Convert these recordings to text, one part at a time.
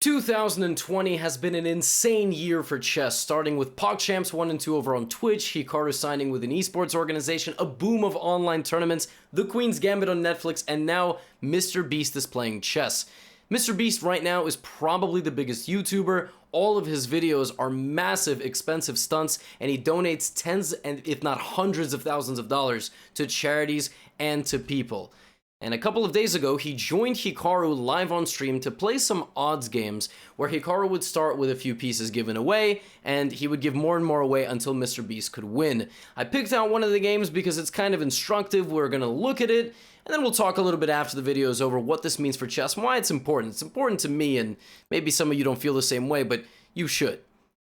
2020 has been an insane year for chess, starting with PogChamps 1 and 2 over on Twitch, Hikaru signing with an esports organization, a boom of online tournaments, The Queen's Gambit on Netflix, and now MrBeast is playing chess. MrBeast right now is probably the biggest YouTuber. All of his videos are massive, expensive stunts, and he donates tens and if not hundreds of thousands of dollars to charities and to people. And a couple of days ago, he joined Hikaru live on stream to play some odds games where Hikaru would start with a few pieces given away, and he would give more and more away until MrBeast could win. I picked out one of the games because it's kind of instructive. We're going to look at it, and then we'll talk a little bit after the video is over what this means for chess and why it's important. It's important to me, and maybe some of you don't feel the same way, but you should.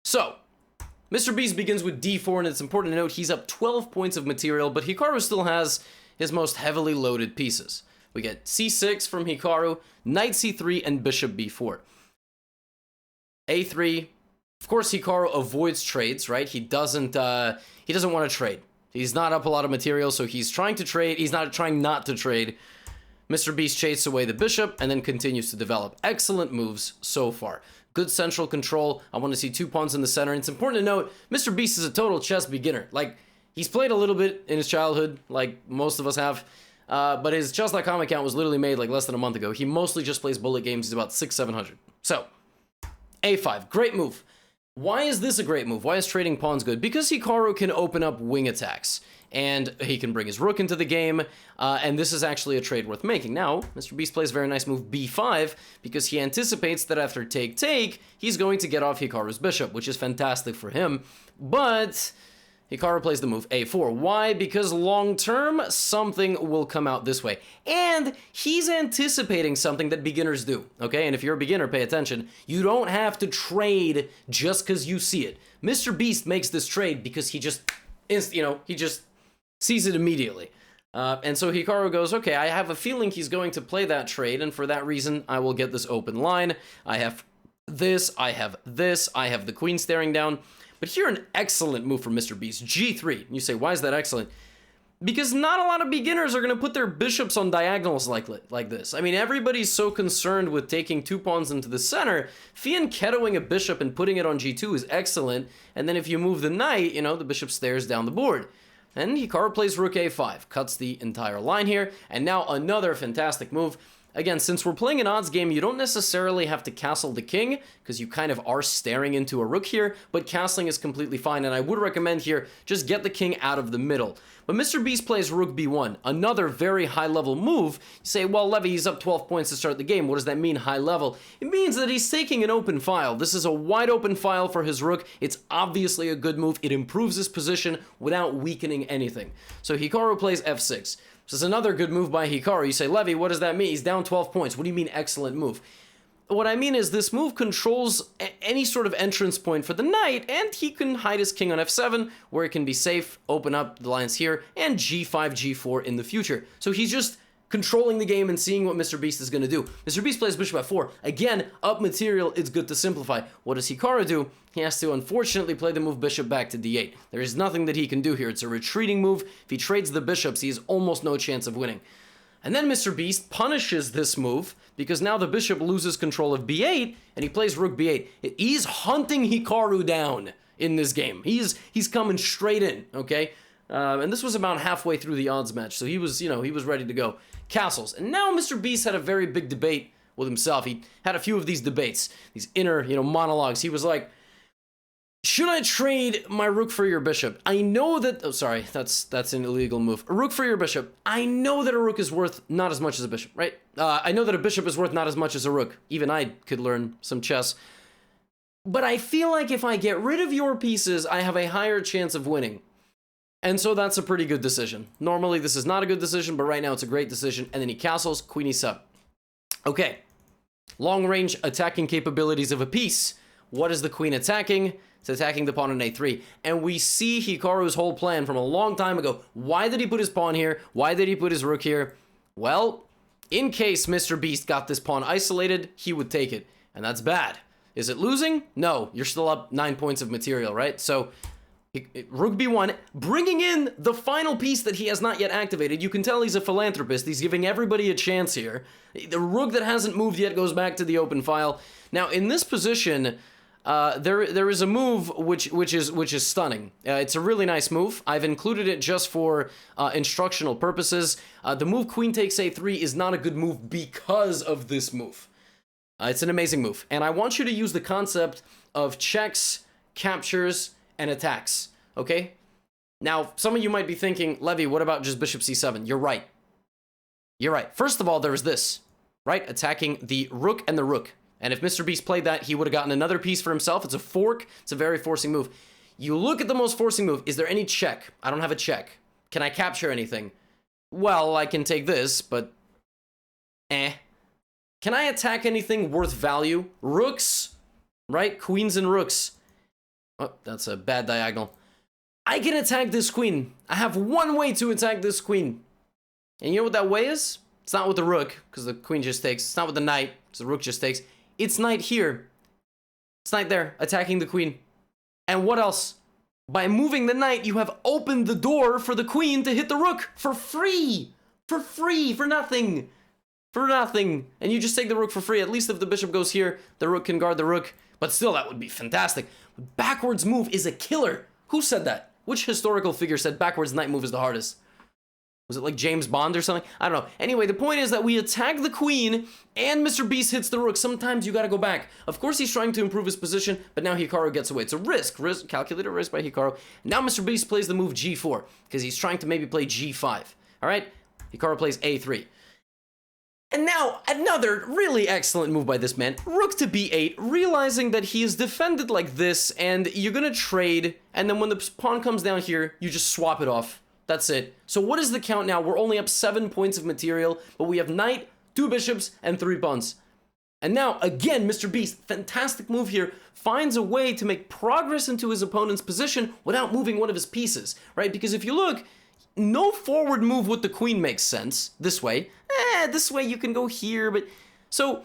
So, MrBeast begins with d4, and it's important to note he's up 12 points of material, but Hikaru still has his most heavily loaded pieces. We get c6 from Hikaru, knight c3, and bishop b4. a3. Of course, Hikaru avoids trades, right? He doesn't want to trade. He's not up a lot of material, so he's trying to trade. He's not trying not to trade. MrBeast chases away the bishop and then continues to develop. Excellent moves so far. Good central control. I want to see two pawns in the center. And it's important to note, MrBeast is a total chess beginner. Like, he's played a little bit in his childhood, like most of us have, but his chess.com account was literally made like less than a month ago. He mostly just plays bullet games. He's about 600-700. So, a5, great move. Why is this a great move? Why is trading pawns good? Because Hikaru can open up wing attacks, and he can bring his rook into the game, and this is actually a trade worth making. Now, MrBeast plays a very nice move, b5, because he anticipates that after take-take, he's going to get off Hikaru's bishop, which is fantastic for him, but Hikaru plays the move a4. Why? Because long-term, something will come out this way. And he's anticipating something that beginners do, okay? And if you're a beginner, pay attention. You don't have to trade just because you see it. MrBeast makes this trade because he just, he just sees it immediately. And so Hikaru goes, okay, I have a feeling he's going to play that trade, and for that reason, I will get this open line. I have this, I have this, I have the queen staring down. But here, an excellent move from MrBeast, g3. You say, why is that excellent? Because not a lot of beginners are going to put their bishops on diagonals like this. I mean, everybody's so concerned with taking two pawns into the center. Fianchettoing a bishop and putting it on g2 is excellent. And then if you move the knight, the bishop stares down the board. And Hikaru plays rook a5, cuts the entire line here. And now another fantastic move. Again, since we're playing an odds game, you don't necessarily have to castle the king, because you kind of are staring into a rook here, but castling is completely fine, and I would recommend here, just get the king out of the middle. But MrBeast plays rook b1, another very high-level move. You say, well, Levy, he's up 12 points to start the game. What does that mean, high level? It means that he's taking an open file. This is a wide-open file for his rook. It's obviously a good move. It improves his position without weakening anything. So Hikaru plays f6. This is another good move by Hikaru. You say, Levy, what does that mean? He's down 12 points. What do you mean, excellent move? What I mean is this move controls any sort of entrance point for the knight, and he can hide his king on f7, where it can be safe, open up the lines here, and g5, g4 in the future. So he's just controlling the game and seeing what MrBeast is going to do. MrBeast plays bishop f4. Again, up material, it's good to simplify. What does Hikaru do? He has to, unfortunately, play the move bishop back to d8. There is nothing that he can do here. It's a retreating move. If he trades the bishops, he has almost no chance of winning. And then MrBeast punishes this move, because now the bishop loses control of b8, and he plays rook b8. He's hunting Hikaru down in this game. He's coming straight in, okay? And this was about halfway through the odds match, so he was, he was ready to go. Castles. And now MrBeast had a very big debate with himself. He had a few of these debates, these inner, monologues. He was like, should I trade my rook for your bishop? I know that, oh, sorry, that's an illegal move. A rook for your bishop. I know that a rook is worth not as much as a bishop, right? I know that a bishop is worth not as much as a rook. Even I could learn some chess. But I feel like if I get rid of your pieces, I have a higher chance of winning. And so that's a pretty good decision. Normally, this is not a good decision, but right now it's a great decision. And then he castles, queen e7. Okay, long-range attacking capabilities of a piece. What is the queen attacking? It's attacking the pawn on a3. And we see Hikaru's whole plan from a long time ago. Why did he put his pawn here? Why did he put his rook here? Well, in case MrBeast got this pawn isolated, he would take it. And that's bad. Is it losing? No, you're still up 9 points of material, right? So Rook b1, bringing in the final piece that he has not yet activated. You can tell he's a philanthropist. He's giving everybody a chance here. The rook that hasn't moved yet goes back to the open file. Now, in this position, there is a move which is stunning. It's a really nice move. I've included it just for instructional purposes. The move queen takes a3 is not a good move because of this move. It's an amazing move. And I want you to use the concept of checks, captures, and attacks, okay? Now, some of you might be thinking, Levy, what about just bishop c7? You're right. You're right. First of all, there's this, right? Attacking the rook and the rook. And if MrBeast played that, he would have gotten another piece for himself. It's a fork. It's a very forcing move. You look at the most forcing move. Is there any check? I don't have a check. Can I capture anything? Well, I can take this, but Can I attack anything worth value? Rooks, right? Queens and rooks. Oh, that's a bad diagonal. I can attack this queen. I have one way to attack this queen. And you know what that way is? It's not with the rook, because the queen just takes. It's not with the knight, because the rook just takes. It's knight here. It's knight there, attacking the queen. And what else? By moving the knight, you have opened the door for the queen to hit the rook for free. For free, for nothing. For nothing. And you just take the rook for free. At least if the bishop goes here, the rook can guard the rook. But still, that would be fantastic. Backwards move is a killer. Who said that? Which historical figure said backwards knight move is the hardest? Was it like James Bond or something? I don't know. Anyway, the point is that we attack the queen and MrBeast hits the rook. Sometimes you gotta go back. Of course, he's trying to improve his position, but now Hikaru gets away. It's a risk, calculated risk by Hikaru. Now MrBeast plays the move g4 because he's trying to maybe play g5. All right? Hikaru plays a3. And now, another really excellent move by this man. Rook to b8, realizing that he is defended like this, and you're gonna trade, and then when the pawn comes down here, you just swap it off. That's it. So what is the count now? We're only up 7 points of material, but we have knight, 2 bishops, and 3 pawns. And now, again, MrBeast, fantastic move here, finds a way to make progress into his opponent's position without moving one of his pieces, right? Because if you look, no forward move with the queen makes sense. This way. This way you can go here, but... So,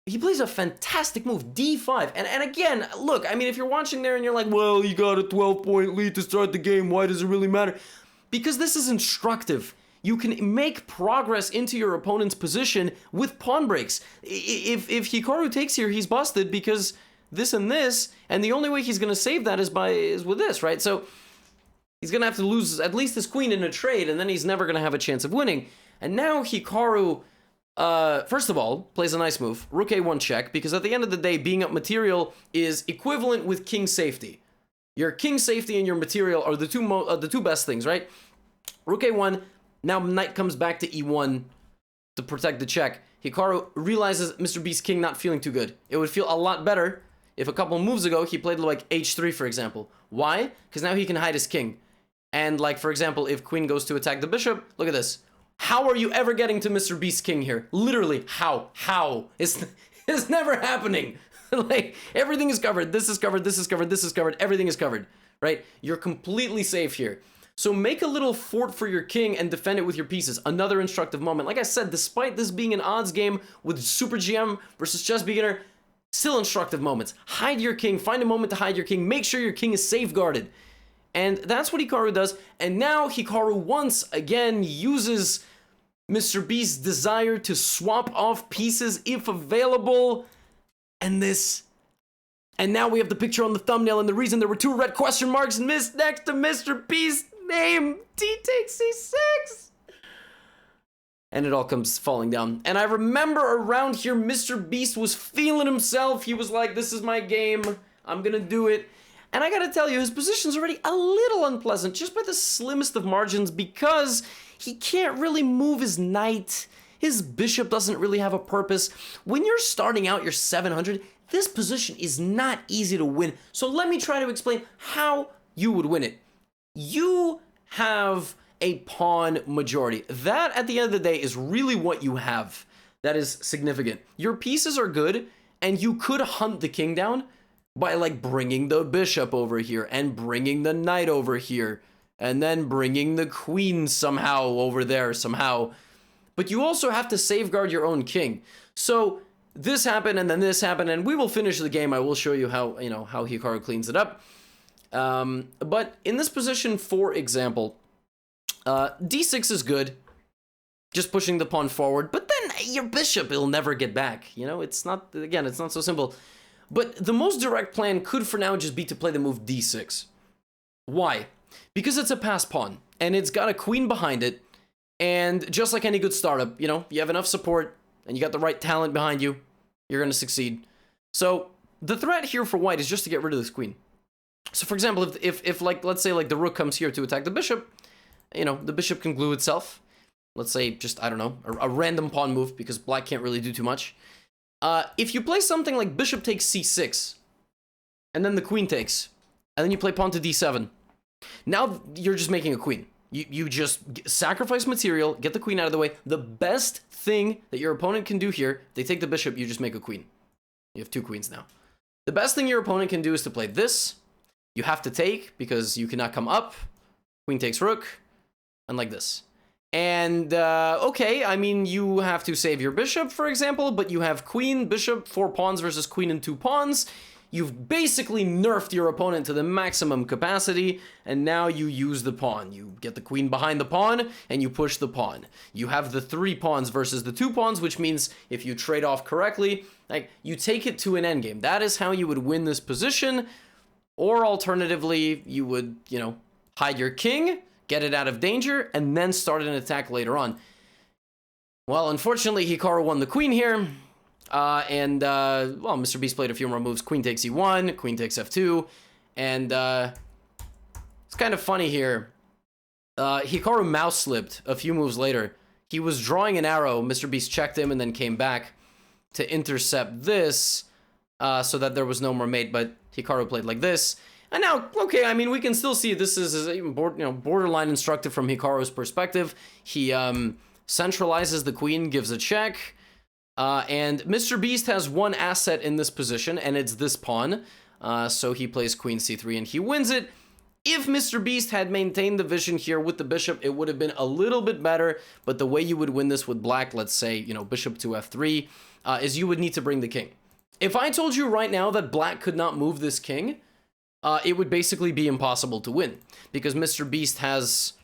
he plays a fantastic move, d5. And again, look, I mean, if you're watching there and you're like, well, you got a 12-point lead to start the game, why does it really matter? Because this is instructive. You can make progress into your opponent's position with pawn breaks. If Hikaru takes here, he's busted because this, and the only way he's going to save that is with this, right? So, he's going to have to lose at least his queen in a trade, and then he's never going to have a chance of winning. And now Hikaru, first of all, plays a nice move. Rook a1 check, because at the end of the day, being up material is equivalent with king safety. Your king safety and your material are the two best things, right? Rook a1, now knight comes back to e1 to protect the check. Hikaru realizes MrBeast's king not feeling too good. It would feel a lot better if a couple moves ago he played like h3, for example. Why? Because now he can hide his king. And like, for example, if queen goes to attack the bishop, look at this. How are you ever getting to MrBeast's king here? Literally, how? How? It's never happening. Like, everything is covered. This is covered, this is covered, this is covered, everything is covered, right? You're completely safe here. So make a little fort for your king and defend it with your pieces. Another instructive moment. Like I said, despite this being an odds game with Super GM versus Chess Beginner, still instructive moments. Hide your king, find a moment to hide your king, make sure your king is safeguarded. And that's what Hikaru does. And now Hikaru once again uses MrBeast's desire to swap off pieces if available. And now we have the picture on the thumbnail, and the reason there were 2 red question marks next to MrBeast's name. D takes c6. And it all comes falling down. And I remember around here, MrBeast was feeling himself. He was like, this is my game. I'm gonna do it. And I gotta tell you, his position's already a little unpleasant, just by the slimmest of margins, because he can't really move his knight. His bishop doesn't really have a purpose. When you're starting out your 700, this position is not easy to win. So let me try to explain how you would win it. You have a pawn majority. That, at the end of the day, is really what you have. That is significant. Your pieces are good, and you could hunt the king down by, like, bringing the bishop over here, and bringing the knight over here, and then bringing the queen somehow over there, somehow. But you also have to safeguard your own king. So this happened, and then this happened, and we will finish the game. I will show you how, how Hikaru cleans it up. But in this position, for example, d6 is good, just pushing the pawn forward, but then your bishop, it'll never get back. You know, it's not, again, it's not so simple. But the most direct plan could for now just be to play the move d6. Why? Because it's a pass pawn, and it's got a queen behind it, and just like any good startup, you know, you have enough support, and you got the right talent behind you, you're going to succeed. So the threat here for white is just to get rid of this queen. So for example, if like, let's say like the rook comes here to attack the bishop, you know, the bishop can glue itself. Let's say just, I don't know, a random pawn move, because black can't really do too much. If you play something like bishop takes c6, and then the queen takes, and then you play pawn to d7, now you're just making a queen. You just sacrifice material, get the queen out of the way. The best thing that your opponent can do here, they take the bishop, you just make a queen. You have two queens now. The best thing your opponent can do is to play this. You have to take, because you cannot come up. Queen takes rook, and like this. And, okay, I mean, you have to save your bishop, for example, but you have queen, bishop, 4 pawns versus queen and 2 pawns. You've basically nerfed your opponent to the maximum capacity, and now you use the pawn. You get the queen behind the pawn, and you push the pawn. You have the 3 pawns versus the 2 pawns, which means if you trade off correctly, like, you take it to an endgame. That is how you would win this position, or alternatively, you would, you know, hide your king, get it out of danger, and then start an attack later on. Well, unfortunately, Hikaru won the queen here. Well, MrBeast played a few more moves. Queen takes e1, queen takes f2, and it's kind of funny here. Hikaru mouse slipped a few moves later. He was drawing an arrow. MrBeast checked him and then came back to intercept this so that there was no more mate, but Hikaru played like this. And now, okay, I mean, we can still see this is even borderline instructive from Hikaru's perspective. He centralizes the queen, gives a check. And MrBeast has one asset in this position, and it's this pawn. So he plays queen c3, and he wins it. If MrBeast had maintained the vision here with the bishop, it would have been a little bit better. But the way you would win this with black, let's say, you know, bishop to f3, is you would need to bring the king. If I told you right now that black could not move this king, it would basically be impossible to win. Because MrBeast has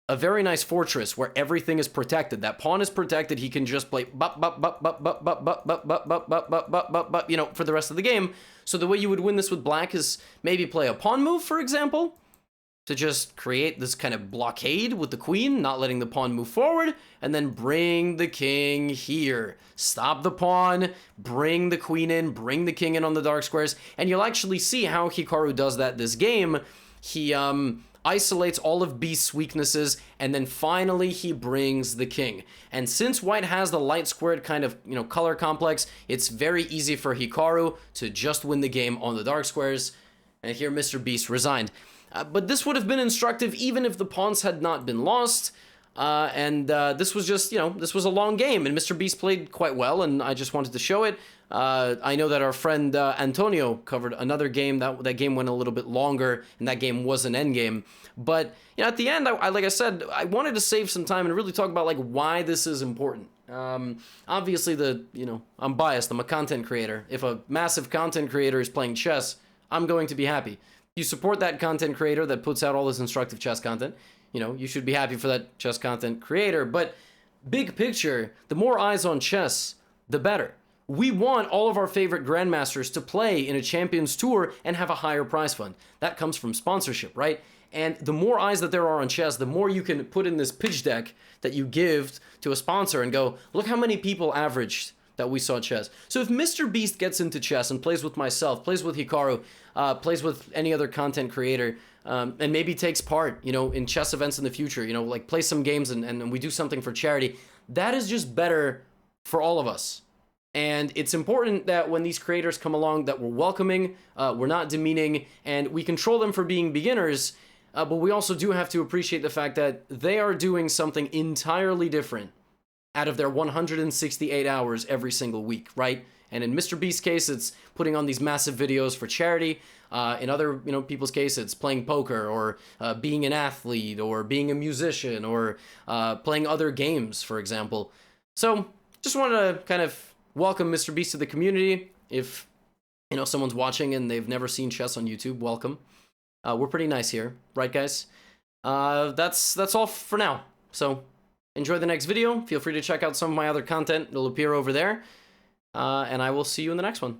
a very nice fortress where everything is protected. That pawn is protected. He can just play you know, for the rest of the game. So the way you would win this with black is maybe play a pawn move, for example, to just create this kind of blockade with the queen, not letting the pawn move forward, and then bring the king here. Stop the pawn, bring the queen in, bring the king in on the dark squares, and you'll actually see how Hikaru does that this game. He isolates all of Beast's weaknesses, and then finally he brings the king. And since white has the light squared kind of, you know, color complex, it's very easy for Hikaru to just win the game on the dark squares. And here MrBeast resigned. But this would have been instructive even if the pawns had not been lost. This was just, you know, this was a long game, and MrBeast played quite well, and I just wanted to show it. I know that our friend Antonio covered another game. That game went a little bit longer, and that game was an endgame. But, you know, at the end, like I said, I wanted to save some time and really talk about, like, why this is important. Obviously, you know, I'm biased. I'm a content creator. If a massive content creator is playing chess, I'm going to be happy. You support that content creator that puts out all this instructive chess content. You know, you should be happy for that chess content creator. But big picture, the more eyes on chess, the better. We want all of our favorite grandmasters to play in a Champions Tour and have a higher prize fund. That comes from sponsorship, right? And the more eyes that there are on chess, the more you can put in this pitch deck that you give to a sponsor and go, look how many people averaged that we saw chess. So if MrBeast gets into chess and plays with myself, plays with Hikaru, plays with any other content creator, and maybe takes part, you know, in chess events in the future, you know, like play some games and we do something for charity, that is just better for all of us. And it's important that when these creators come along that we're welcoming, we're not demeaning, and we control them for being beginners, but we also do have to appreciate the fact that they are doing something entirely different out of their 168 hours every single week, right? And in MrBeast's case, it's putting on these massive videos for charity. In other, you know, people's case, it's playing poker or being an athlete or being a musician or playing other games, for example. So just wanted to kind of welcome MrBeast to the community. If, you know, someone's watching and they've never seen chess on YouTube, welcome. We're pretty nice here, right, guys? That's all for now. So enjoy the next video. Feel free to check out some of my other content. It'll appear over there. And I will see you in the next one.